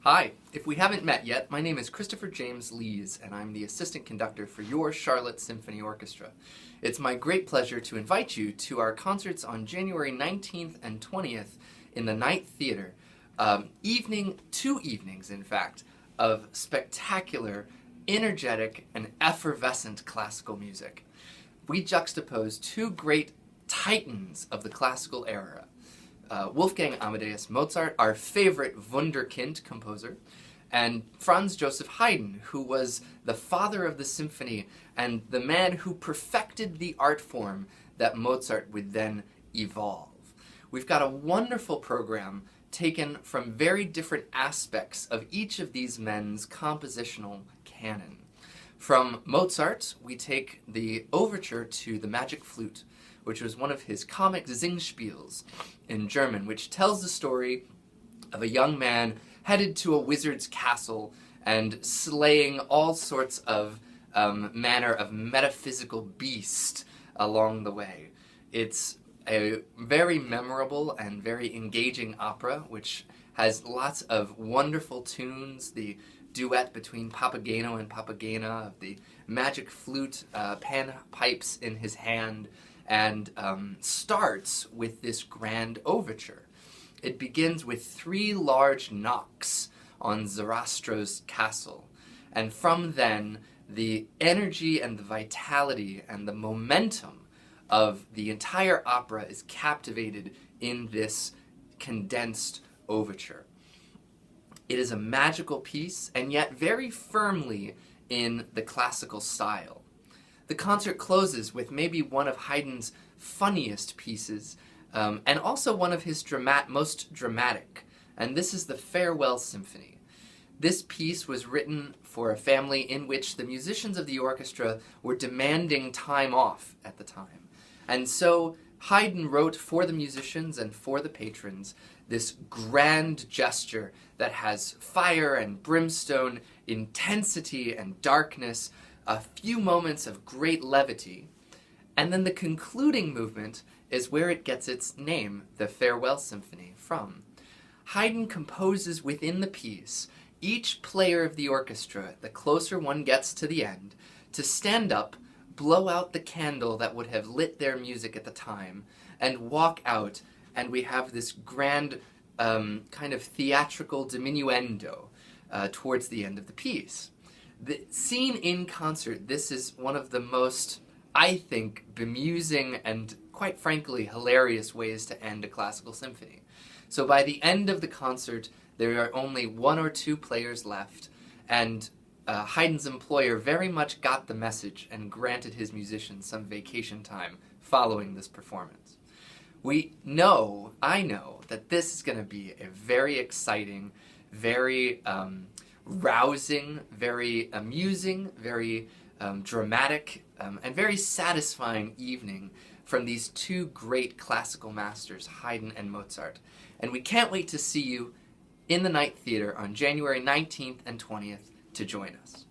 Hi, if we haven't met yet, my name is Christopher James Lees, and I'm the assistant conductor for your Charlotte Symphony Orchestra. It's my great pleasure to invite you to our concerts on January 19th and 20th in the Night Theater. Two evenings, in fact, of spectacular, energetic, and effervescent classical music. We juxtapose two great titans of the classical era. Wolfgang Amadeus Mozart, our favorite Wunderkind composer, and Franz Joseph Haydn, who was the father of the symphony and the man who perfected the art form that Mozart would then evolve. We've got a wonderful program taken from very different aspects of each of these men's compositional canon. From Mozart, we take the overture to the Magic Flute, which was one of his comic Singspiels in German, which tells the story of a young man headed to a wizard's castle and slaying all sorts of manner of metaphysical beast along the way. It's a very memorable and very engaging opera, which has lots of wonderful tunes, the duet between Papageno and Papagena, of the magic flute, panpipes in his hand, and starts with this grand overture. It begins with 3 large knocks on Zarastro's castle, and from then the energy and the vitality and the momentum of the entire opera is captivated in this condensed overture. It is a magical piece, and yet very firmly in the classical style. The concert closes with maybe one of Haydn's funniest pieces, and also one of his most dramatic, and this is the Farewell Symphony. This piece was written for a family in which the musicians of the orchestra were demanding time off at the time. And so Haydn wrote for the musicians and for the patrons this grand gesture that has fire and brimstone, intensity and darkness, a few moments of great levity, and then the concluding movement is where it gets its name, the Farewell Symphony, from. Haydn composes within the piece each player of the orchestra, the closer one gets to the end, to stand up, blow out the candle that would have lit their music at the time, and walk out, and we have this grand kind of theatrical diminuendo towards the end of the piece. The scene in concert, this is one of the most, I think, bemusing and, quite frankly, hilarious ways to end a classical symphony. So by the end of the concert, there are only 1 or 2 players left, and Haydn's employer very much got the message and granted his musicians some vacation time following this performance. I know that this is going to be a very exciting, very rousing, very amusing, very dramatic, and very satisfying evening from these 2 great classical masters, Haydn and Mozart. And we can't wait to see you in the Night Theater on January 19th and 20th to join us.